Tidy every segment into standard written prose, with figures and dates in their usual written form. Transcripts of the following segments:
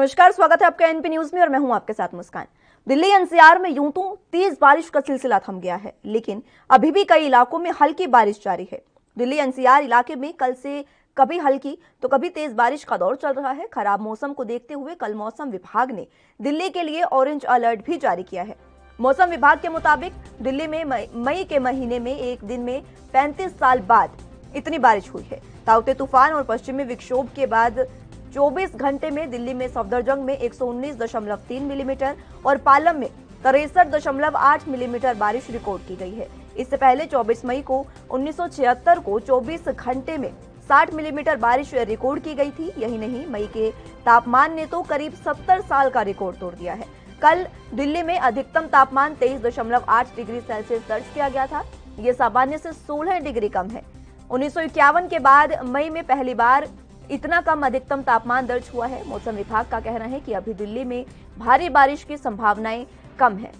नमस्कार, स्वागत है आपका एनपी न्यूज में और मैं हूं आपके साथ मुस्कान। दिल्ली एनसीआर में यूं तो तेज बारिश का सिलसिला थम गया है, लेकिन अभी भी कई इलाकों में हल्की बारिश जारी है। दिल्ली एनसीआर इलाके में कल से कभी हल्की तो कभी तेज बारिश का दौर चल रहा है। खराब मौसम को देखते हुए कल मौसम विभाग ने दिल्ली के लिए ऑरेंज अलर्ट भी जारी किया है। मौसम विभाग के मुताबिक दिल्ली में मई के महीने में एक दिन में 35 साल बाद इतनी बारिश हुई है। ताउते तूफान और पश्चिमी विक्षोभ के बाद 24 घंटे में दिल्ली में सफदरजंग में 119.3 मिलीमीटर और पालम में 63.8 मिलीमीटर बारिश रिकॉर्ड की गई है। इससे पहले 24 मई को 1976 को 24 घंटे में 60 मिलीमीटर बारिश रिकॉर्ड की गई थी। यही नहीं, मई के तापमान ने तो करीब 70 साल का रिकॉर्ड तोड़ दिया है। कल दिल्ली में अधिकतम तापमान 23.8 डिग्री सेल्सियस दर्ज किया गया था। ये सामान्य से 16 डिग्री कम है। 1951 के बाद मई में पहली बार इतना कम अधिकतम तापमान दर्ज हुआ है। मौसम विभाग का कहना है कि अभी दिल्ली में भारी बारिश की संभावनाएं कम है।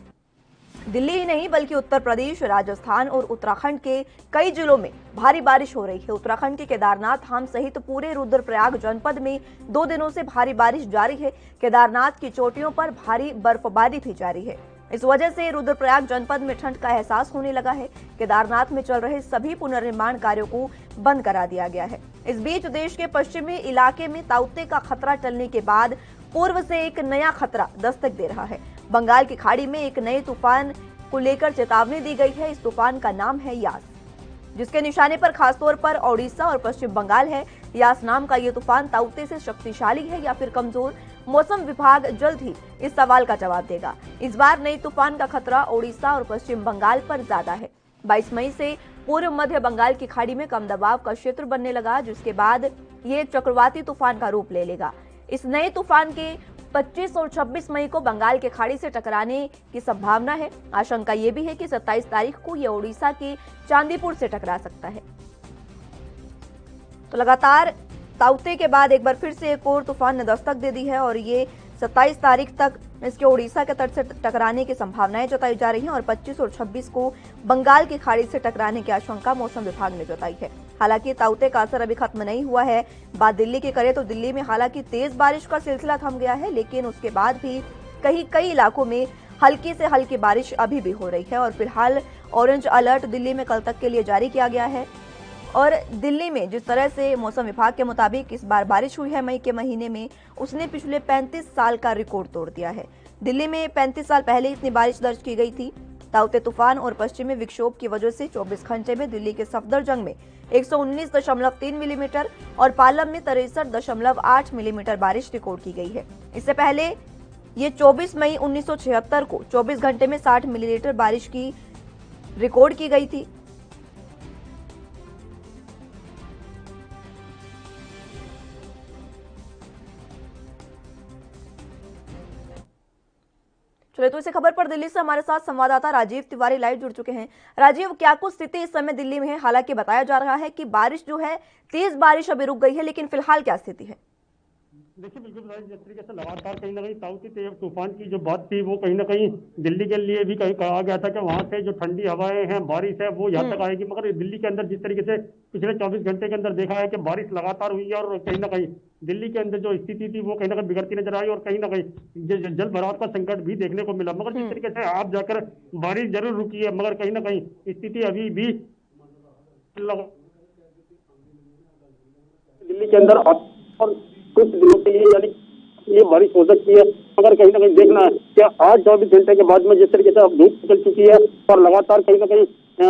दिल्ली ही नहीं बल्कि उत्तर प्रदेश, राजस्थान और उत्तराखंड के कई जिलों में भारी बारिश हो रही है। उत्तराखंड के केदारनाथ धाम सहित पूरे रुद्रप्रयाग जनपद में 2 दिनों से भारी बारिश जारी है। केदारनाथ की चोटियों पर भारी बर्फबारी भी जारी है। इस वजह से रुद्रप्रयाग जनपद में ठंड का एहसास होने लगा है। केदारनाथ में चल रहे सभी पुनर्निर्माण कार्यों को बंद करा दिया गया है। इस बीच देश के पश्चिमी इलाके में ताउते का खतरा टलने के बाद पूर्व से एक नया खतरा दस्तक दे रहा है। बंगाल की खाड़ी में एक नए तूफान को लेकर चेतावनी दी गई है। इस तूफान का नाम है यास, जिसके निशाने पर खासतौर पर ओडिशा और पश्चिम बंगाल है। यास नाम का ये तूफान ताउते से शक्तिशाली है या फिर कमजोर, मौसम विभाग जल्द ही इस सवाल का जवाब देगा। इस बार नई तूफान का खतरा ओडिशा और पश्चिम बंगाल पर ज्यादा है। 22 मई से पूर्व मध्य बंगाल की खाड़ी में कम दबाव का क्षेत्र बनने लगा, जिसके बाद ये एक चक्रवाती तूफान का रूप ले लेगा। इस नए तूफान के 25 और 26 मई को बंगाल के खाड़ी से टकराने की संभावना है। आशंका ये भी है कि 27 तारीख को यह ओडिशा के चांदीपुर से टकरा सकता है। तो लगातार ताउते के बाद एक बार फिर से एक और तूफान ने दस्तक दे दी है और ये 27 तारीख तक इसके ओडिशा के तट से टकराने की संभावनाएं जताई जा रही हैं और 25 और 26 को बंगाल की खाड़ी से टकराने की आशंका मौसम विभाग ने जताई है। हालांकि ताउते का असर अभी खत्म नहीं हुआ है। बात दिल्ली की करें तो दिल्ली में हालांकि तेज बारिश का सिलसिला थम गया है, लेकिन उसके बाद भी कई इलाकों में हल्की से हल्की बारिश अभी भी हो रही है और फिलहाल ऑरेंज अलर्ट दिल्ली में कल तक के लिए जारी किया गया है। और दिल्ली में जिस तरह से मौसम विभाग के मुताबिक इस बार बारिश हुई है मई के महीने में, उसने पिछले 35 साल का रिकॉर्ड तोड़ दिया है। दिल्ली में 35 साल पहले इतनी बारिश दर्ज की गई थी। ताउते तूफान और पश्चिमी विक्षोभ की वजह से 24 घंटे में दिल्ली के सफदरजंग में 119.3 मिलीमीटर और पालम में 63.8 मिलीमीटर बारिश रिकॉर्ड की गई है। इससे पहले ये 24 मई 1976 को 24 घंटे में 60 मिलीमीटर बारिश की रिकॉर्ड की गई थी। चलिए, तो इसी खबर पर दिल्ली से हमारे साथ संवाददाता राजीव तिवारी लाइव जुड़ चुके हैं। राजीव, क्या कुछ स्थिति इस समय दिल्ली में है? हालांकि बताया जा रहा है कि बारिश जो है, तेज बारिश अभी रुक गई है, लेकिन फिलहाल क्या स्थिति है? देखिए, बिल्कुल जिस तरीके से लगातार कहीं ना कहीं ताउते तूफान की जो बात थी वो कहीं ना कहीं दिल्ली के लिए भी कहीं कहा गया था कि वहां से जो ठंडी हवाएं हैं, बारिश है, वो यहाँ तक आएगी। मगर दिल्ली के अंदर जिस तरीके से पिछले 24 घंटे के अंदर देखा है कि बारिश लगातार हुई है और कहीं ना कहीं दिल्ली के अंदर जो स्थिति थी वो कहीं ना कहीं बिगड़ती नजर आई और कहीं ना कहीं जल भराव का संकट भी देखने को मिला। मगर जिस तरीके से आप जाकर बारिश जरूर रुकी है, मगर कहीं ना कहीं स्थिति अभी भी दिल्ली के अंदर और कुछ दिनों के लिए यानी ये बारिश हो सकती है। मगर कहीं ना कहीं देखना है कि आज 24 घंटे के बाद में जिस तरीके से अब धूप निकल चुकी है और लगातार कहीं ना कहीं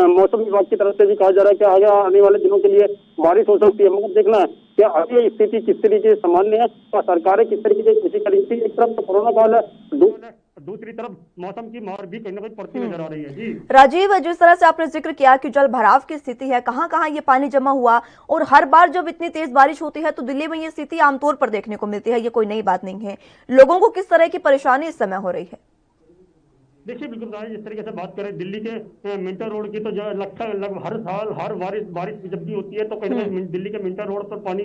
मौसम विभाग की तरफ से भी कहा जा रहा है कि आगे आने वाले दिनों के लिए बारिश हो सकती है। मगर देखना है कि अभी स्थिति किस तरीके से सामान्य है और सरकारें किस तरीके से कृषि करेंगी। एक तरफ तो कोरोना काल है, दूसरी तरफ मौसम की मार भी कहीं ना कहीं पड़ती नजर आ रही है। जी राजीव, जिस तरह से आपने जिक्र किया कि जल भराव की स्थिति है, कहां कहां ये पानी जमा हुआ और हर बार जब इतनी तेज बारिश होती है तो दिल्ली में ये स्थिति आमतौर पर देखने को मिलती है, ये कोई नई बात नहीं है। लोगों को किस तरह की परेशानी इस समय हो रही है? देखिए, बिल्कुल जिस तरीके से बात करें दिल्ली के मिंटर रोड की, तो जो लगभग हर साल हर बारिश जब भी होती है तो कहीं ना कहीं दिल्ली के मिंटर रोड पर पानी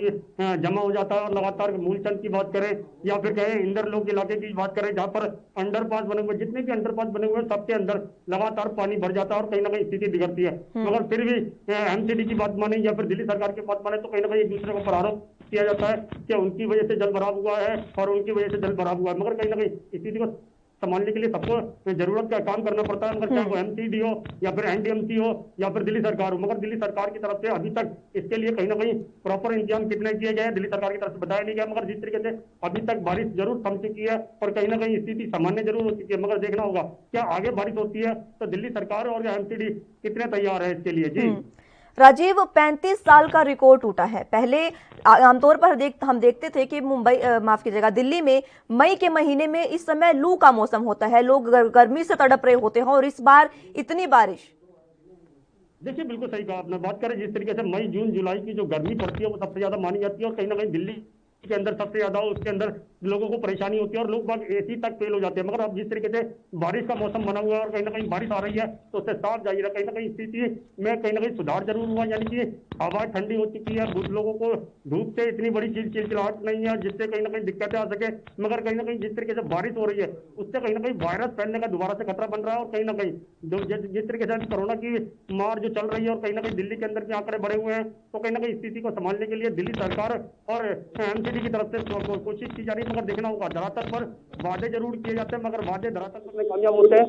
जमा हो जाता है। और लगातार मूलचंद की बात करें या फिर कहें इंदर लोग इलाके की बात करें, जहाँ पर अंडरपास बने हुए, जितने भी अंडरपास बने हुए सबके अंदर लगातार पानी भर जाता है और कहीं ना कहीं स्थिति बिगड़ती है। मगर फिर भी एमसीडी की बात माने या फिर दिल्ली सरकार की बात माने तो कहीं ना कहीं एक दूसरे को आरोप किया जाता है कि उनकी वजह से जल भराव हुआ है और उनकी वजह से जल भराव हुआ है, मगर कहीं ना कहीं स्थिति को संभालने के लिए सबको जरूरत का काम करना पड़ता है, मगर चाहे वो एमसीडी हो या फिर एनडीएमसी हो या फिर दिल्ली सरकार हो, मगर दिल्ली सरकार की तरफ से अभी तक इसके लिए कहीं ना कहीं प्रॉपर इंतजाम कितने किए गए हैं दिल्ली सरकार की तरफ से बताया नहीं गया। मगर जिस तरीके से अभी तक बारिश जरूर थम चुकी है और कहीं ना कहीं स्थिति सामान्य जरूर हो चुकी है, मगर देखना होगा क्या आगे बारिश होती है तो दिल्ली सरकार और एमसीडी कितने तैयार है इसके लिए। जी राजीव, 35 साल का रिकॉर्ड टूटा है। पहले आमतौर पर हम देखते थे कि माफ कीजिएगा, दिल्ली में मई के महीने में इस समय लू का मौसम होता है, लोग गर्मी से तड़प रहे होते हैं, और इस बार इतनी बारिश। देखिए बिल्कुल सही कहा आपने। बात करें जिस तरीके से मई जून जुलाई की जो गर्मी पड़ती है वो सबसे ज्यादा मानी जाती है, और कहीं ना कहीं दिल्ली के अंदर सबसे ज्यादा उसके अंदर लोगों को परेशानी होती है और लोग बाग एसी तक फेल हो जाते हैं। मगर अब जिस तरीके से बारिश का मौसम बना हुआ है और कहीं ना कहीं बारिश आ रही है तो उससे साफ जाहिर है कहीं ना कहीं स्थिति में कहीं ना कहीं सुधार जरूर हुआ, यानी कि हवा ठंडी हो चुकी है, कुछ लोगों को धूप से इतनी बड़ी चिलचिलाहट नहीं है जिससे कहीं ना कहीं दिक्कतें आ सके। मगर कहीं ना कहीं जिस तरीके से बारिश हो रही है उससे कहीं ना कहीं वायरस फैलने का दोबारा से खतरा बन रहा है, और कहीं ना कहीं जिस तरीके से कोरोना की मार जो चल रही है और कहीं ना कहीं दिल्ली के अंदर भी आंकड़े बढ़े हुए हैं, तो कहीं ना कहीं स्थिति को संभालने के लिए दिल्ली सरकार और एमसीडी की तरफ से कोशिश की जा रही है। मगर देखना होगा, धरातल पर वादे जरूर किए जाते हैं मगर वादे धरातल पर कामयाब होते हैं,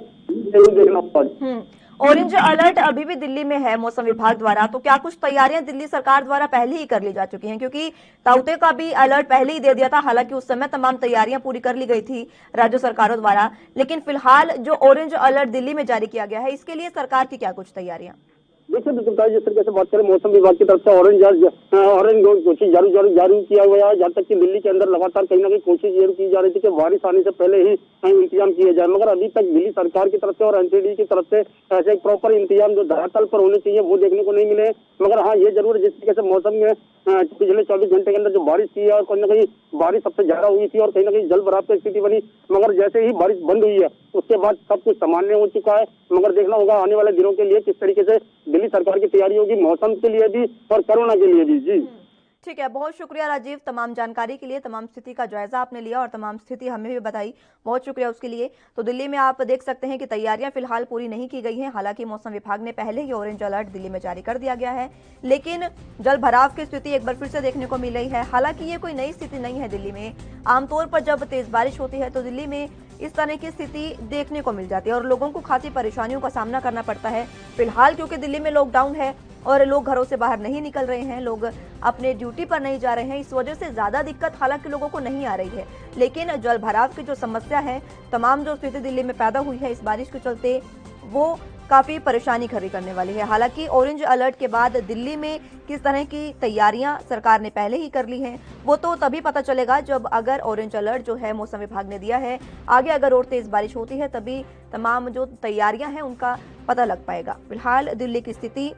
जरूर देखना होगा। ऑरेंज अलर्ट अभी भी दिल्ली में है मौसम विभाग द्वारा, तो क्या कुछ तैयारियां दिल्ली सरकार द्वारा पहले ही कर ली जा चुकी हैं? क्योंकि ताउते का भी अलर्ट पहले ही दे दिया था, हालांकि उस समय तमाम तैयारियां पूरी कर ली गई थी राज्य सरकारों द्वारा, लेकिन फिलहाल जो ऑरेंज अलर्ट दिल्ली में जारी किया गया है, इसके लिए सरकार की क्या कुछ तैयारियां? देखिए बिल्कुल जिस तरीके से बात करें मौसम विभाग की तरफ से ऑरेंज कोशिश जारी किया गया है, जहाँ तक कि दिल्ली के अंदर लगातार कहीं ना कहीं कोशिश जरूर की जा रही थी कि बारिश आने से पहले ही इंतजाम किए जाए, मगर अभी तक दिल्ली सरकार की तरफ से और एनसीडी की तरफ से ऐसे एक प्रॉपर इंतजाम जो धरातल पर होने चाहिए वो देखने को नहीं मिले। मगर हाँ ये जरूर जिस तरीके से मौसम में पिछले 24 घंटे के अंदर जो बारिश की है और कहीं ना कहीं बारिश सबसे ज्यादा हुई थी और कहीं ना कहीं जल भराव की स्थिति बनी, मगर जैसे ही बारिश बंद हुई है उसके बाद सब कुछ सामान्य हो चुका है। मगर देखना होगा आने वाले दिनों के लिए किस तरीके से दिल्ली सरकार की तैयारी होगी मौसम के लिए भी और कोरोना के लिए भी। जी ठीक है, बहुत शुक्रिया राजीव, तमाम जानकारी के लिए, तमाम स्थिति का जायजा आपने लिया और तमाम स्थिति हमें भी बताई, बहुत शुक्रिया उसके लिए। तो दिल्ली में आप देख सकते हैं कि तैयारियां फिलहाल पूरी नहीं की गई हैं, हालांकि मौसम विभाग ने पहले ही ऑरेंज अलर्ट दिल्ली में जारी कर दिया गया है, लेकिन जल भराव की स्थिति एक बार फिर से देखने को मिल रही है। हालांकि ये कोई नई स्थिति नहीं है दिल्ली में, आमतौर पर जब तेज बारिश होती है तो दिल्ली में इस तरह की स्थिति देखने को मिल जाती है और लोगों को खासी परेशानियों का सामना करना पड़ता है। फिलहाल क्योंकि दिल्ली में लॉकडाउन है और लोग घरों से बाहर नहीं निकल रहे हैं, लोग अपने ड्यूटी पर नहीं जा रहे हैं, इस वजह से ज्यादा दिक्कत हालांकि लोगों को नहीं आ रही है, लेकिन जल भराव की जो समस्या है, तमाम जो स्थिति दिल्ली में पैदा हुई है इस बारिश के चलते, वो काफी परेशानी खड़ी करने वाली है। हालांकि ऑरेंज अलर्ट के बाद दिल्ली में किस तरह की तैयारियां सरकार ने पहले ही कर ली हैं, वो तो तभी पता चलेगा जब अगर ऑरेंज अलर्ट जो है मौसम विभाग ने दिया है, आगे अगर और तेज बारिश होती है तभी तमाम जो तैयारियां हैं उनका पता लग पाएगा। फिलहाल दिल्ली की स्थिति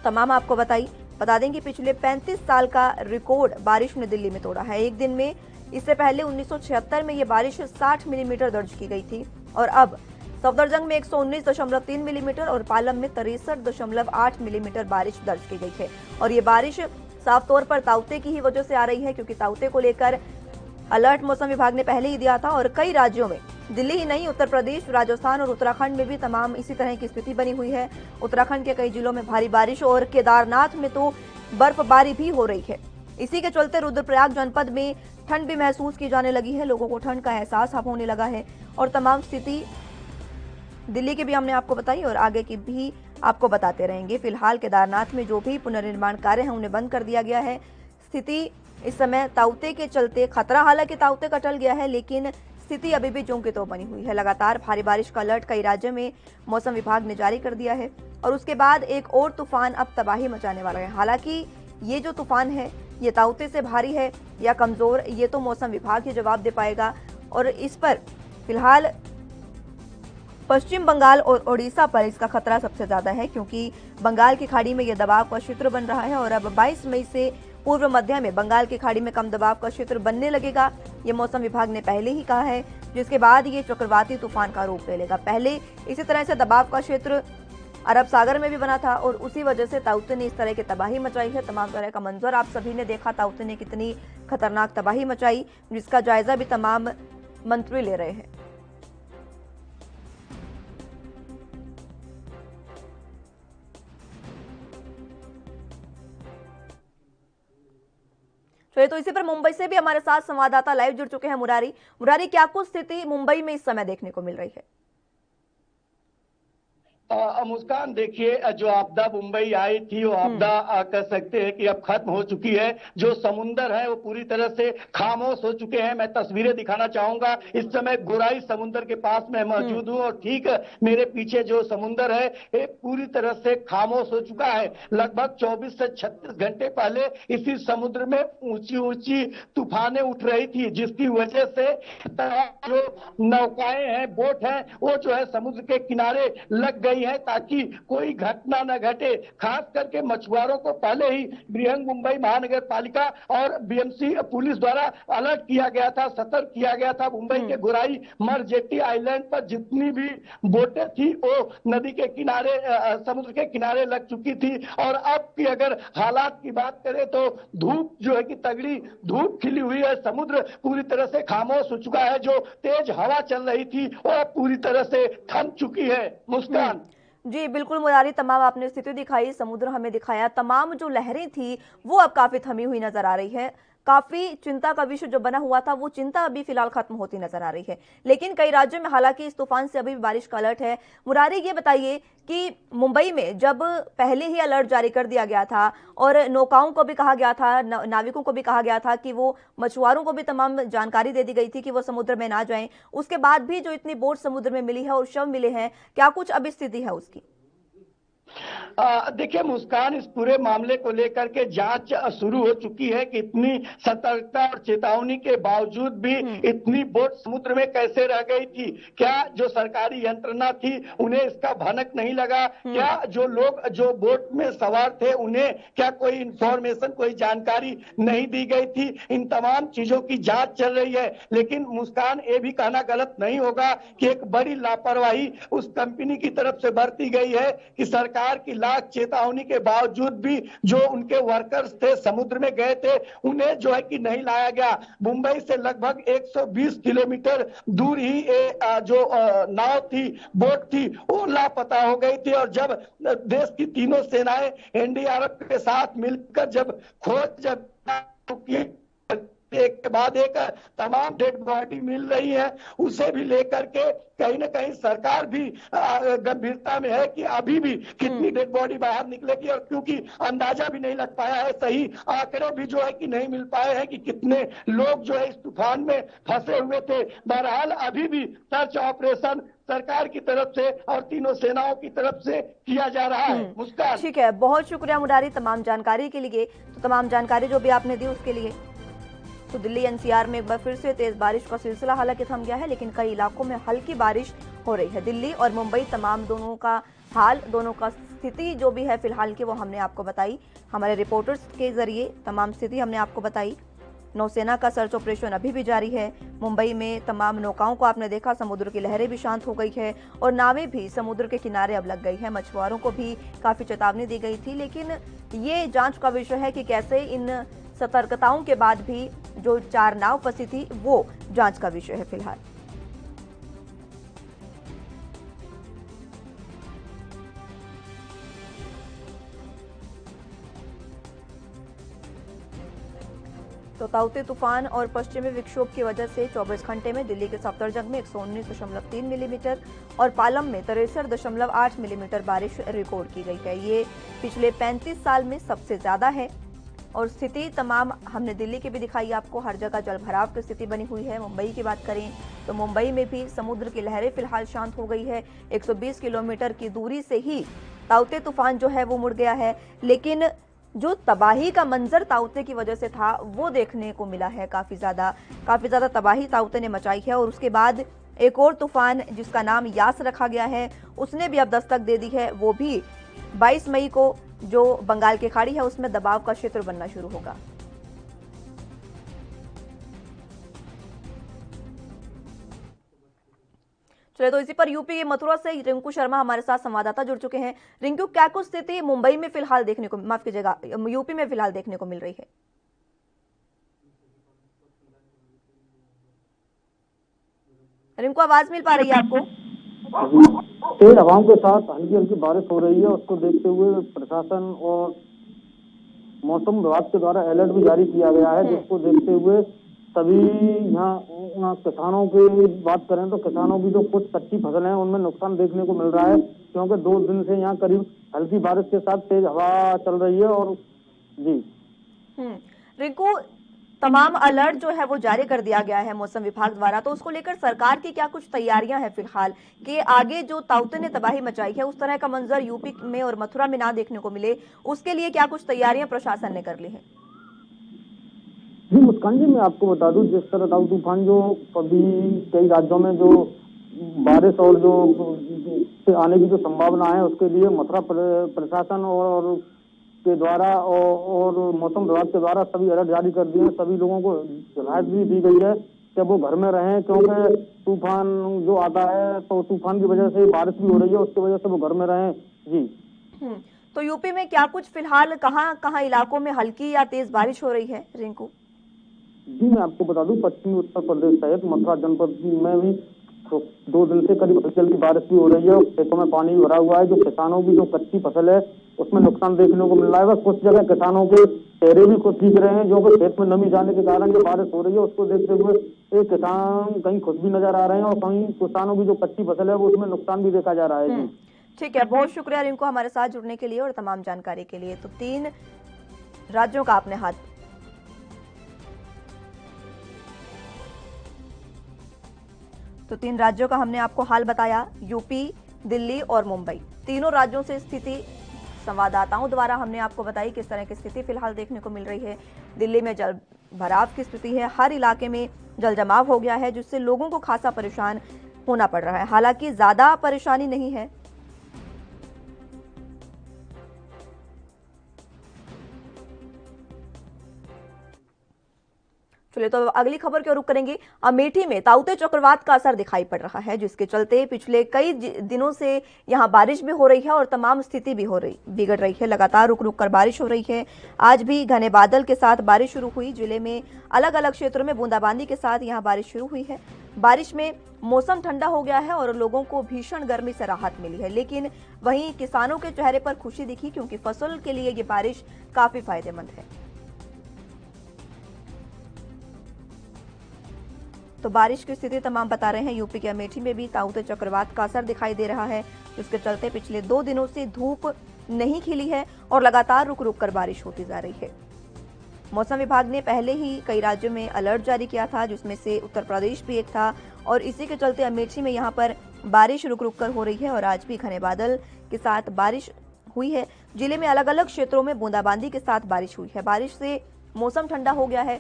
तमाम आपको बता दें कि पिछले 35 साल का रिकॉर्ड बारिश ने दिल्ली में तोड़ा है एक दिन में। इससे पहले 1976 में ये बारिश 60 मिलीमीटर दर्ज की गई थी और अब सफदरजंग में 119.3 मिलीमीटर और पालम में 63.8 मिलीमीटर बारिश दर्ज की गई है। और ये बारिश साफ तौर पर ताउते की ही वजह से आ रही है, क्योंकि ताउते को लेकर अलर्ट मौसम विभाग ने पहले ही दिया था और कई राज्यों में, दिल्ली ही नहीं, उत्तर प्रदेश, राजस्थान और उत्तराखंड में भी तमाम इसी तरह की स्थिति बनी हुई है। उत्तराखंड के कई जिलों में भारी बारिश और केदारनाथ में तो बर्फबारी भी हो रही है। इसी के चलते रुद्रप्रयाग जनपद में ठंड भी महसूस की जाने लगी है, लोगों को ठंड का एहसास अब होने लगा है और तमाम स्थिति दिल्ली की भी हमने आपको बताई और आगे की भी आपको बताते रहेंगे। फिलहाल केदारनाथ में जो भी पुनर्निर्माण कार्य हैं उन्हें बंद कर दिया गया है। स्थिति इस समय ताउते के चलते खतरा, हालांकि ताउते का टल गया है, लेकिन स्थिति अभी भी ज्यों की त्यों बनी हुई है। लगातार भारी बारिश का अलर्ट कई राज्यों में मौसम विभाग ने जारी कर दिया है और उसके बाद एक और तूफान अब तबाही मचाने वाला है। हालांकि ये जो तूफान है ये ताउते से भारी है या कमजोर, ये तो मौसम विभाग ही जवाब दे पाएगा। और इस पर फिलहाल पश्चिम बंगाल और ओडिशा पर इसका खतरा सबसे ज्यादा है, क्योंकि बंगाल की खाड़ी में यह दबाव का क्षेत्र बन रहा है और अब 22 मई से पूर्व मध्य में बंगाल की खाड़ी में कम दबाव का क्षेत्र बनने लगेगा, ये मौसम विभाग ने पहले ही कहा है, जिसके बाद ये चक्रवाती तूफान का रूप ले लेगा। पहले इसी तरह से दबाव का क्षेत्र अरब सागर में भी बना था और उसी वजह से ताउते ने इस तरह की तबाही मचाई है। तमाम तरह का मंजर आप सभी ने देखा, ताउते ने कितनी खतरनाक तबाही मचाई, जिसका जायजा भी तमाम मंत्री ले रहे हैं। चलिए, तो इसी पर मुंबई से भी हमारे साथ संवाददाता लाइव जुड़ चुके हैं मुरारी। मुरारी, क्या कुछ स्थिति मुंबई में इस समय देखने को मिल रही है? मुस्कान, देखिए, जो आपदा मुंबई आई थी वो आपदा कह सकते हैं कि अब खत्म हो चुकी है। जो समुंदर है वो पूरी तरह से खामोश हो चुके हैं। मैं तस्वीरें दिखाना चाहूंगा। इस समय गोराई समुंदर के पास में मौजूद हूँ और ठीक मेरे पीछे जो समुंदर है ये पूरी तरह से खामोश हो चुका है। लगभग 24 से 36 घंटे पहले इसी समुद्र में ऊंची ऊंची तूफानें उठ रही थी, जिसकी वजह से जो नौकाएं हैं, बोट हैं, वो जो है समुद्र के किनारे लग गई है ताकि कोई घटना न घटे। खास करके मछुआरों को पहले ही बृहन मुंबई महानगर पालिका और बीएमसी पुलिस द्वारा अलर्ट किया गया था, सतर्क किया गया था। मुंबई के गोराई मर जेटी आइलैंड पर जितनी भी बोटें थी वो नदी के किनारे, समुद्र के किनारे लग चुकी थी। और अब की अगर हालात की बात करें तो धूप जो है कि तगड़ी धूप खिली हुई है। समुद्र पूरी तरह से खामोश हो चुका है। जो तेज हवा चल रही थी वो पूरी तरह से थम चुकी है। मुस्कान जी बिल्कुल मुरारी, तमाम आपने स्थिति दिखाई, समुद्र हमें दिखाया, तमाम जो लहरें थी वो अब काफी थमी हुई नजर आ रही है। काफी चिंता का विषय जो बना हुआ था वो चिंता अभी फिलहाल खत्म होती नजर आ रही है। लेकिन कई राज्यों में हालांकि इस तूफान से अभी भी बारिश का अलर्ट है। मुरारी, ये बताइए कि मुंबई में जब पहले ही अलर्ट जारी कर दिया गया था और नौकाओं को भी कहा गया था, नाविकों को भी कहा गया था कि वो, मछुआरों को भी तमाम जानकारी दे दी गई थी कि वो समुद्र में ना जाएं, उसके बाद भी जो इतनी बोट समुद्र में मिली है और शव मिले हैं, क्या कुछ अब स्थिति है उसकी? देखिए मुस्कान, इस पूरे मामले को लेकर के जांच शुरू हो चुकी है कि इतनी सतर्कता और चेतावनी के बावजूद भी इतनी बोट समुद्र में कैसे रह गई थी। क्या जो सरकारी यंत्रणा थी उन्हें इसका भनक नहीं लगा? क्या जो लोग जो बोट में सवार थे उन्हें क्या कोई इंफॉर्मेशन, कोई जानकारी नहीं दी गई थी? इन तमाम चीजों की जांच चल रही है। लेकिन मुस्कान, ये भी कहना गलत नहीं होगा कि एक बड़ी लापरवाही उस कंपनी की तरफ से बरती गई है कि सरकार की लाख चेतावनी के बावजूद भी जो उनके वर्कर्स थे समुद्र में गए थे उन्हें जो है कि नहीं लाया गया। मुंबई से लगभग 120 किलोमीटर दूर ही जो नाव थी, बोट थी, वो लापता हो गई थी। और जब देश की तीनों सेनाएं एनडीआरएफ के साथ मिलकर जब खोज एक के बाद एक तमाम डेड बॉडी मिल रही है, उसे भी लेकर के कहीं ना कहीं सरकार भी गंभीरता में है कि अभी भी कितनी डेड बॉडी बाहर निकलेगी। और क्योंकि अंदाजा भी नहीं लग पाया है, सही आंकड़े भी जो है कि नहीं मिल पाए हैं कि कितने लोग जो है इस तूफान में फंसे हुए थे। बहरहाल अभी भी सर्च ऑपरेशन सरकार की तरफ से और तीनों सेनाओं की तरफ से किया जा रहा है। मुस्कान, ठीक है, बहुत शुक्रिया मुरारी तमाम जानकारी के लिए। तो तमाम जानकारी जो भी आपने दी उसके लिए। तो दिल्ली एनसीआर में एक बार फिर से तेज बारिश का सिलसिला हालांकि थम गया है, लेकिन कई इलाकों में हल्की बारिश हो रही है। दिल्ली और मुंबई, तमाम दोनों का हाल, दोनों का स्थिति जो भी है फिलहाल की वो हमने आपको बताई, हमारे रिपोर्टर्स के जरिए तमाम स्थिति हमने आपको बताई। नौसेना का सर्च ऑपरेशन अभी भी जारी है। मुंबई में तमाम नौकाओं को आपने देखा, समुद्र की लहरें भी शांत हो गई है और नावें भी समुद्र के किनारे अब लग गई है। मछुआरों को भी काफी चेतावनी दी गई थी, लेकिन ये जांच का विषय है कि कैसे इन सतर्कताओं के बाद भी जो 4 नाव फंसी थी वो जांच का विषय है फिलहाल। तो ताउते तूफान और पश्चिमी विक्षोभ की वजह से 24 घंटे में दिल्ली के सफदरजंग में 119.3 मिलीमीटर और पालम में 63.8 मिलीमीटर बारिश रिकॉर्ड की गई है। ये पिछले 35 साल में सबसे ज्यादा है। और स्थिति तमाम हमने दिल्ली की भी दिखाई आपको, हर जगह जलभराव की स्थिति बनी हुई है। मुंबई की बात करें तो मुंबई में भी समुद्र की लहरें फिलहाल शांत हो गई है। 120 किलोमीटर की दूरी से ही ताउते तूफान जो है वो मुड़ गया है, लेकिन जो तबाही का मंजर ताउते की वजह से था वो देखने को मिला है। काफी ज्यादा तबाही ताउते ने मचाई है। और उसके बाद एक और तूफान जिसका नाम यास रखा गया है उसने भी अब दस्तक दे दी है। वो भी 22 मई को जो बंगाल की खाड़ी है उसमें दबाव का क्षेत्र बनना शुरू होगा। चलिए, तो इसी पर यूपी के मथुरा से रिंकू शर्मा हमारे साथ संवाददाता जुड़ चुके हैं। रिंकू, क्या कुछ स्थिति मुंबई में फिलहाल देखने को, माफ कीजिएगा, यूपी में फिलहाल देखने को मिल रही है? रिंकू, आवाज मिल पा रही है आपको? तेज हवाओं के साथ हल्की हल्की बारिश हो रही है। उसको देखते हुए प्रशासन और मौसम विभाग के द्वारा अलर्ट भी जारी किया गया है, जिसको देखते हुए सभी यहाँ किसानों की बात करें तो किसानों की जो कुछ कच्ची फसल है उनमें नुकसान देखने को मिल रहा है, क्योंकि 2 दिन से यहाँ करीब हल्की बारिश के साथ तेज हवा चल रही है। और जी रिंकू, तमाम अलर्ट जो है वो जारी कर दिया गया है मौसम विभाग द्वारा, तो उसको लेकर सरकार की क्या कुछ तैयारियां हैं फिलहाल कि आगे जो ताउते ने तबाही मचाई है उस तरह का मंजर यूपी में और मथुरा में ना देखने को मिले, उसके लिए क्या कुछ तैयारियां प्रशासन ने कर ली है? जी मुस्कान जी, मैं आपको बता दूं, जिस तरह दाऊ तूफान जो अभी कई राज्यों में जो बारिश और जो से आने की जो संभावना है, उसके लिए मथुरा प्रशासन और के द्वारा और मौसम विभाग के द्वारा सभी अलर्ट जारी कर दिए हैं। सभी लोगों को हिदायत भी दी गई है कि वो घर में रहें, क्योंकि तूफान जो आता है तो तूफान की वजह से बारिश भी हो रही है, उसकी वजह से वो घर में रहें। जी तो यूपी में क्या कुछ फिलहाल कहाँ इलाकों में हल्की या तेज बारिश हो रही है रिंकू? जी मैं आपको बता दूं, पश्चिमी उत्तर प्रदेश सहित मथुरा जनपद में भी 2 दिन से करीब हल्की बारिश भी हो रही है और खेतों में पानी भरा हुआ है। जो किसानों की जो कच्ची फसल है उसमें नुकसान देखने को मिल रहा है। बस कुछ जगह किसानों के चेहरे भी खुद दिख रहे हैं, जो कि खेत में नमी जाने के कारण जो बारिश हो रही है उसको देखते हुए एक किसान कहीं खुश भी नजर आ रहे हैं और कहीं किसानों की जो कच्ची फसल है वो उसमें नुकसान भी देखा जा रहा है। जी ठीक है, बहुत शुक्रिया रिंकू हमारे साथ जुड़ने के लिए और तमाम जानकारी के लिए। तो 3 राज्यों का आपने हाथ तो 3 राज्यों का हमने आपको हाल बताया, यूपी, दिल्ली और मुंबई। तीनों राज्यों से स्थिति संवाददाताओं द्वारा हमने आपको बताई किस तरह की स्थिति फिलहाल देखने को मिल रही है। दिल्ली में जल भराव की स्थिति है, हर इलाके में जल जमाव हो गया है, जिससे लोगों को खासा परेशान होना पड़ रहा है। हालांकि ज्यादा परेशानी नहीं है। चलिए, तो अगली खबर की ओर रुख करेंगे। अमेठी में ताउते चक्रवात का असर दिखाई पड़ रहा है, जिसके चलते पिछले कई दिनों से यहां बारिश भी हो रही है और तमाम स्थिति भी बिगड़ रही है। लगातार रुक रुक कर बारिश हो रही है। आज भी घने बादल के साथ बारिश शुरू हुई। जिले में अलग अलग क्षेत्रों में बूंदाबांदी के साथ यहां बारिश शुरू हुई है। बारिश में मौसम ठंडा हो गया है और लोगों को भीषण गर्मी से राहत मिली है, लेकिन वहीं किसानों के चेहरे पर खुशी दिखी, क्योंकि फसल के लिए ये बारिश काफी फायदेमंद है। तो बारिश की स्थिति तमाम बता रहे हैं। यूपी के अमेठी में भी ताउते चक्रवात का असर दिखाई दे रहा है, जिसके चलते पिछले 2 दिनों से धूप नहीं खिली है और लगातार रुक रुक कर बारिश होती जा रही है। मौसम विभाग ने पहले ही कई राज्यों में अलर्ट जारी किया था, जिसमें से उत्तर प्रदेश भी एक था, और इसी के चलते अमेठी में यहाँ पर बारिश रुक रुक कर हो रही है और आज भी घने बादल के साथ बारिश हुई है। जिले में अलग अलग क्षेत्रों में बूंदाबांदी के साथ बारिश हुई है। बारिश से मौसम ठंडा हो गया है,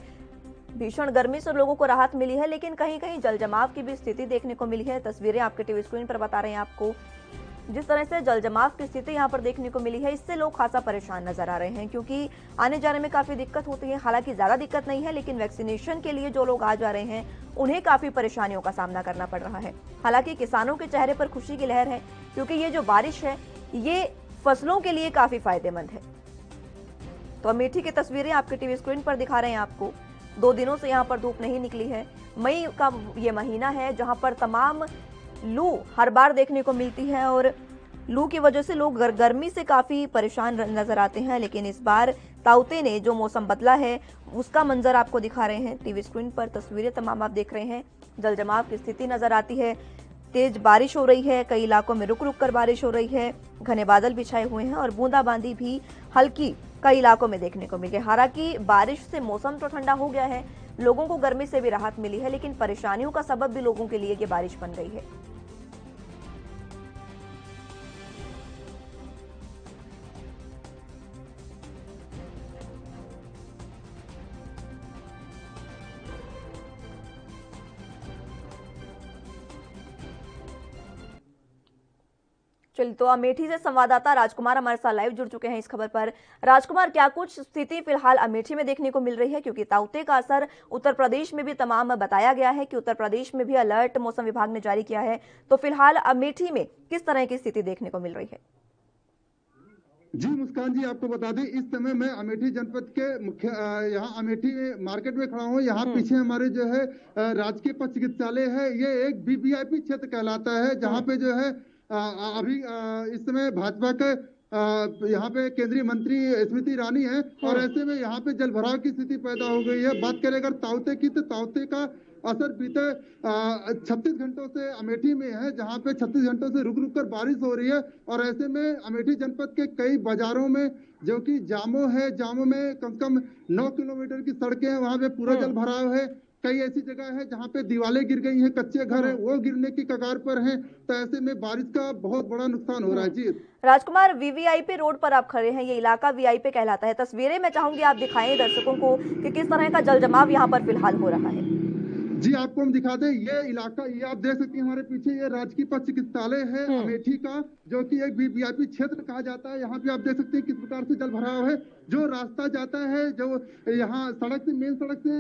भीषण गर्मी से लोगों को राहत मिली है, लेकिन कहीं कहीं जल जमाव की भी स्थिति देखने को मिली है। तस्वीरें आपके टीवी स्क्रीन पर बता रहे हैं आपको। जिस तरह से जल जमाव की स्थिति यहाँ पर देखने को मिली है, इससे लोग खासा परेशान नजर आ रहे हैं, क्योंकि आने जाने में काफी दिक्कत होती है। हालांकि ज्यादा दिक्कत नहीं है, लेकिन वैक्सीनेशन के लिए जो लोग आ जा रहे हैं उन्हें काफी परेशानियों का सामना करना पड़ रहा है। हालांकि किसानों के चेहरे पर खुशी की लहर है, क्योंकि ये जो बारिश है ये फसलों के लिए काफी फायदेमंद है। तो अमेठी की तस्वीरें आपके टीवी स्क्रीन पर दिखा रहे हैं आपको। 2 दिनों से यहाँ पर धूप नहीं निकली है। मई का ये महीना है जहाँ पर तमाम लू हर बार देखने को मिलती है और लू की वजह से लोग गर्मी से काफी परेशान नजर आते हैं, लेकिन इस बार ताउते ने जो मौसम बदला है उसका मंजर आपको दिखा रहे हैं टीवी स्क्रीन पर। तस्वीरें तमाम आप देख रहे हैं। जल जमाव की स्थिति नजर आती है, तेज बारिश हो रही है, कई इलाकों में रुक रुक कर बारिश हो रही है, घने बादल भी छाए हुए हैं और बूंदाबांदी भी हल्की कई इलाकों में देखने को मिल गई। हालांकि बारिश से मौसम तो ठंडा हो गया है, लोगों को गर्मी से भी राहत मिली है, लेकिन परेशानियों का सबब भी लोगों के लिए ये बारिश बन गई है। चलिए, तो अमेठी से संवाददाता राजकुमार हमारे साथ लाइव जुड़ चुके हैं इस खबर पर। राजकुमार, क्या कुछ स्थिति फिलहाल अमेठी में देखने को मिल रही है, क्योंकि ताउते का असर उत्तर प्रदेश में भी तमाम बताया गया है कि उत्तर प्रदेश में भी अलर्ट मौसम विभाग ने जारी किया है, तो फिलहाल अमेठी में किस तरह की स्थिति देखने को मिल रही है? जी मुस्कान जी, आपको बता दें इस समय मैं अमेठी जनपद के मुख्य यहाँ अमेठी मार्केट में खड़ा हूँ। यहाँ पीछे हमारे जो है राजकीय पशु चिकित्सालय है। ये एक वीवीआईपी क्षेत्र कहलाता है, जहाँ पे जो है अभी इस समय भाजपा के यहाँ पे केंद्रीय मंत्री स्मृति ईरानी है और ऐसे में यहाँ पे जल भराव की स्थिति पैदा हो गई है। बात करें अगर ताउते की, तो ताउते का असर बीते 36 घंटों से अमेठी में है, जहाँ पे 36 घंटों से रुक रुक कर बारिश हो रही है और ऐसे में अमेठी जनपद के कई बाजारों में जो कि जामो है, जामो में कम से कम 9 किलोमीटर की सड़कें हैं, वहाँ पे पूरा जल भराव है। कई ऐसी जगह है जहाँ पे दीवारें गिर गई हैं, कच्चे घर हैं वो गिरने की कगार पर हैं। तो ऐसे में बारिश का बहुत बड़ा नुकसान हो रहा है। जी राजकुमार, वीवीआईपी रोड पर आप खड़े हैं, ये इलाका वीआईपी कहलाता है। तस्वीरें मैं चाहूंगी आप दिखाएं दर्शकों को कि किस तरह का जल जमाव यहाँ पर फिलहाल हो रहा है। जी आपको हम दिखा दें, ये इलाका, ये आप देख सकते हैं हमारे पीछे, ये राजकीय पशु चिकित्सालय है अमेठी का, जो कि एक वीवीआईपी क्षेत्र कहा जाता है। यहाँ पे आप देख सकते हैं किस प्रकार से जल भराव है। जो रास्ता जाता है जो यहाँ सड़क से, मेन सड़क से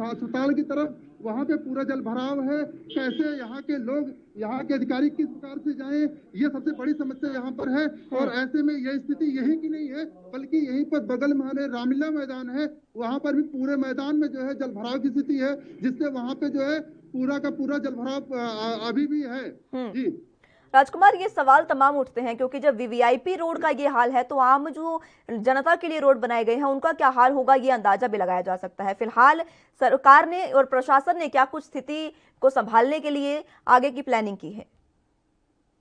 अस्पताल की तरफ, वहाँ पे पूरा जल भराव है। कैसे यहाँ के लोग, यहाँ के अधिकारी किस प्रकार से जाएं, ये सबसे बड़ी समस्या यहाँ पर है। और ऐसे में यह स्थिति यही की नहीं है, बल्कि यहीं पर बगल में हमारे रामलीला मैदान है, वहाँ पर भी पूरे मैदान में जो है जल भराव की स्थिति है, जिससे वहाँ पे जो है पूरा का पूरा जल भराव अभी भी है। जी राजकुमार, ये सवाल तमाम उठते हैं क्योंकि जब वीवीआईपी रोड का ये हाल है तो आम जो जनता के लिए रोड बनाए गए हैं उनका क्या हाल होगा, ये अंदाजा भी लगाया जा सकता है। फिलहाल सरकार ने और प्रशासन ने क्या कुछ स्थिति को संभालने के लिए आगे की प्लानिंग की है?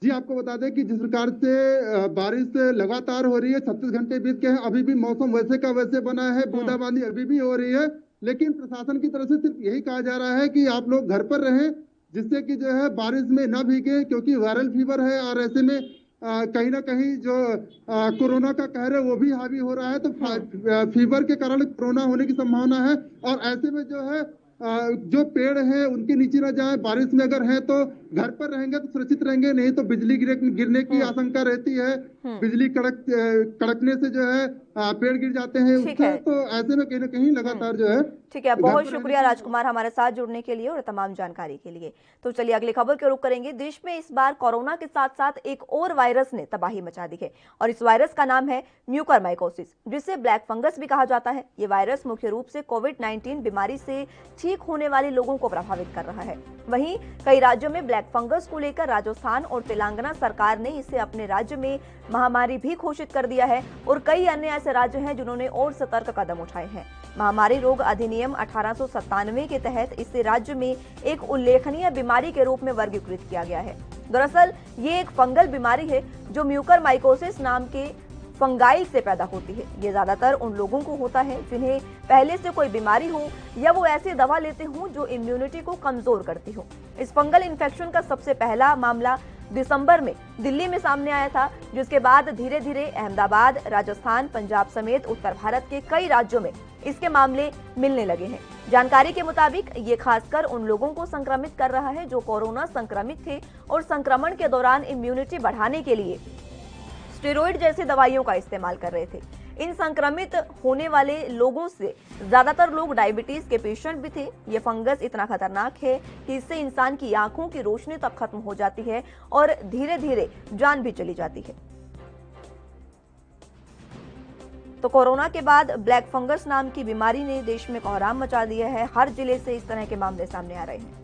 जी आपको बता दें कि जिस प्रकार से बारिश लगातार हो रही है, 36 घंटे बीत के हैं, अभी भी मौसम वैसे का वैसे बना है, बूंदाबांदी अभी भी हो रही है। लेकिन प्रशासन की तरफ से सिर्फ यही कहा जा रहा है कि आप लोग घर पर रहें, जिससे कि जो है बारिश में न भीगे, क्योंकि वायरल फीवर है और ऐसे में कहीं ना कहीं जो कोरोना का कहर है वो भी हावी हो रहा है। तो फीवर के कारण कोरोना होने की संभावना है। और ऐसे में जो है जो पेड़ है उनके नीचे ना जाए, बारिश में अगर है तो घर पर रहेंगे तो सुरक्षित रहेंगे, नहीं तो बिजली गिरने की आशंका रहती है। बिजली कड़कने से जो है पेड़ गिर जाते हैं उससे। तो ऐसे में कहीं ना कहीं लगातार जो है। ठीक है, बहुत शुक्रिया राजकुमार हमारे साथ जुड़ने के लिए और तमाम जानकारी के लिए। तो चलिए अगली खबर के रुख करेंगे। देश में इस बार कोरोना के साथ साथ एक और वायरस ने तबाही मचा दी है और इस वायरस का नाम है म्यूकरमाइकोसिस, जिसे ब्लैक फंगस भी कहा जाता है। ये वायरस मुख्य रूप से कोविड-19 बीमारी से ठीक होने वाले लोगों को प्रभावित कर रहा है। वहीं कई राज्यों में ब्लैक फंगस को लेकर राजस्थान और तेलंगाना सरकार ने इसे अपने राज्य में महामारी भी घोषित कर दिया है और कई अन्य ऐसे राज्य हैं जिन्होंने और सतर्क कदम उठाए हैं। महामारी रोग अधिनियम 1897 के तहत इसे राज्य में एक उल्लेखनीय बीमारी के रूप में वर्गीकृत किया गया है। दरअसल ये एक फंगल बीमारी है जो म्यूकरमाइकोसिस नाम के फंगाइल से पैदा होती है। ये ज्यादातर उन लोगों को होता है जिन्हें पहले से कोई बीमारी हो या वो ऐसी दवा लेते हों जो इम्यूनिटी को कमजोर करती हो। इस फंगल इन्फेक्शन का सबसे पहला मामला दिसंबर में दिल्ली में सामने आया था, जिसके बाद धीरे धीरे अहमदाबाद, राजस्थान, पंजाब समेत उत्तर भारत के कई राज्यों में इसके मामले मिलने लगे हैं। जानकारी के मुताबिक ये खासकर उन लोगों को संक्रमित कर रहा है जो कोरोना संक्रमित थे और संक्रमण के दौरान इम्यूनिटी बढ़ाने के लिए स्टेरॉइड जैसी दवाइयों का इस्तेमाल कर रहे थे। इन संक्रमित होने वाले लोगों से ज्यादातर लोग डायबिटीज के पेशेंट भी थे। ये फंगस इतना खतरनाक है कि इससे इंसान की आंखों की रोशनी तक खत्म हो जाती है और धीरे धीरे जान भी चली जाती है। तो कोरोना के बाद ब्लैक फंगस नाम की बीमारी ने देश में कोहराम मचा दिया है। हर जिले से इस तरह के मामले सामने आ रहे हैं।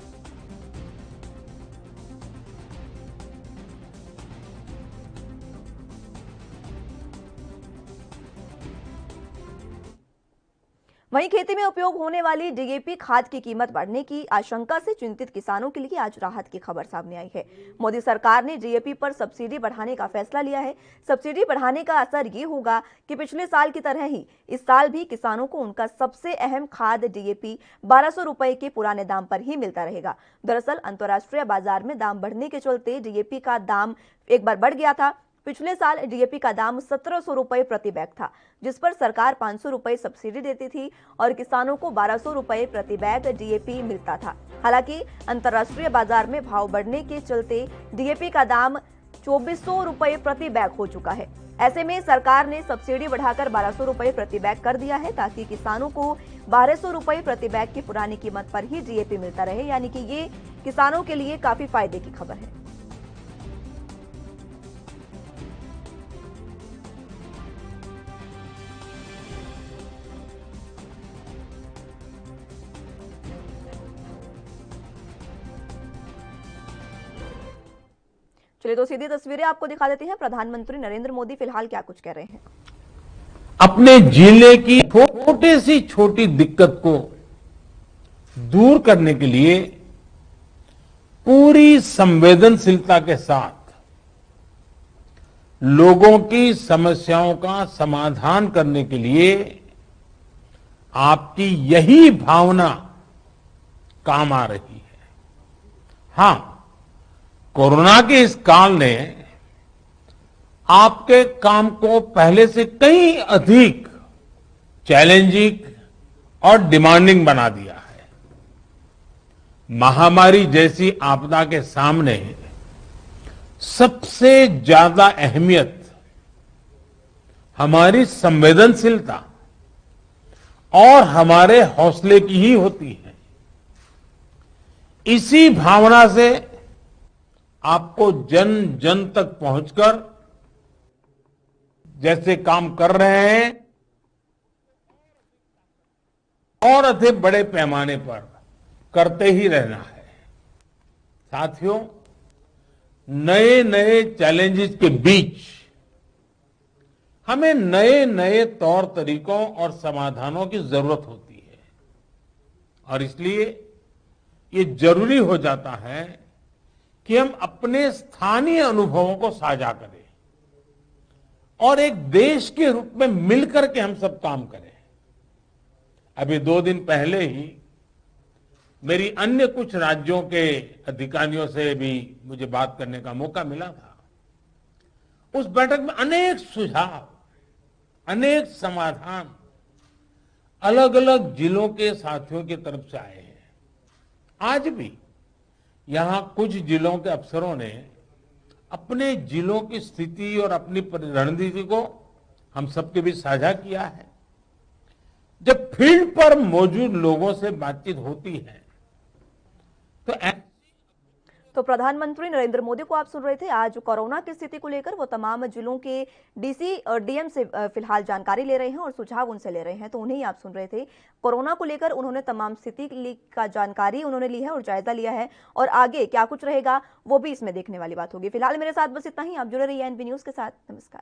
वहीं खेती में उपयोग होने वाली डीएपी खाद की कीमत बढ़ने की आशंका से चिंतित किसानों के लिए आज राहत की खबर सामने आई है। मोदी सरकार ने डीएपी पर सब्सिडी बढ़ाने का फैसला लिया है। सब्सिडी बढ़ाने का असर ये होगा कि पिछले साल की तरह ही इस साल भी किसानों को उनका सबसे अहम खाद डीएपी 1200 रुपए के पुराने दाम पर ही मिलता रहेगा। दरअसल अंतर्राष्ट्रीय बाजार में दाम बढ़ने के चलते डीएपी का दाम एक बार बढ़ गया था। पिछले साल डीएपी का दाम 1700 रुपए प्रति बैग था, जिस पर सरकार 500 रुपए सब्सिडी देती थी और किसानों को 1200 रुपए प्रति बैग डीएपी मिलता था। हालांकि अंतर्राष्ट्रीय बाजार में भाव बढ़ने के चलते डीएपी का दाम 2400 रुपए प्रति बैग हो चुका है। ऐसे में सरकार ने सब्सिडी बढ़ाकर 1200 रुपए प्रति बैग कर दिया है ताकि किसानों को 1200 रुपए प्रति बैग की पुरानी कीमत पर ही डीएपी मिलता रहे। यानी कि ये किसानों के लिए काफी फायदे की खबर है। चलिए तो सीधी तस्वीरें आपको दिखा देते हैं। प्रधानमंत्री नरेंद्र मोदी फिलहाल क्या कुछ कह रहे हैं। अपने जिले की छोटे सी छोटी दिक्कत को दूर करने के लिए पूरी संवेदनशीलता के साथ लोगों की समस्याओं का समाधान करने के लिए आपकी यही भावना काम आ रही है। हां, कोरोना के इस काल ने आपके काम को पहले से कहीं अधिक चैलेंजिंग और डिमांडिंग बना दिया है। महामारी जैसी आपदा के सामने सबसे ज्यादा अहमियत हमारी संवेदनशीलता और हमारे हौसले की ही होती है। इसी भावना से आपको जन जन तक पहुंचकर जैसे काम कर रहे हैं और अधिक बड़े पैमाने पर करते ही रहना है। साथियों, नए नए चैलेंजेस के बीच हमें नए नए तौर तरीकों और समाधानों की जरूरत होती है और इसलिए ये जरूरी हो जाता है कि हम अपने स्थानीय अनुभवों को साझा करें और एक देश के रूप में मिलकर के हम सब काम करें। अभी 2 दिन पहले ही मेरी अन्य कुछ राज्यों के अधिकारियों से भी मुझे बात करने का मौका मिला था। उस बैठक में अनेक सुझाव, अनेक समाधान अलग अलग जिलों के साथियों की तरफ से आए हैं। आज भी यहां कुछ जिलों के अफसरों ने अपने जिलों की स्थिति और अपनी रणनीति को हम सबके बीच साझा किया है। जब फील्ड पर मौजूद लोगों से बातचीत होती है तो प्रधानमंत्री नरेंद्र मोदी को आप सुन रहे थे। आज कोरोना की स्थिति को लेकर वो तमाम जिलों के डीसी और डीएम से फिलहाल जानकारी ले रहे हैं और सुझाव उनसे ले रहे हैं, तो उन्हें ही आप सुन रहे थे। कोरोना को लेकर उन्होंने तमाम स्थिति का जानकारी उन्होंने ली है और जायजा लिया है और आगे क्या कुछ रहेगा वो भी इसमें देखने वाली बात होगी। फिलहाल मेरे साथ बस इतना ही। आप जुड़े रहिए एनबी न्यूज के साथ। नमस्कार।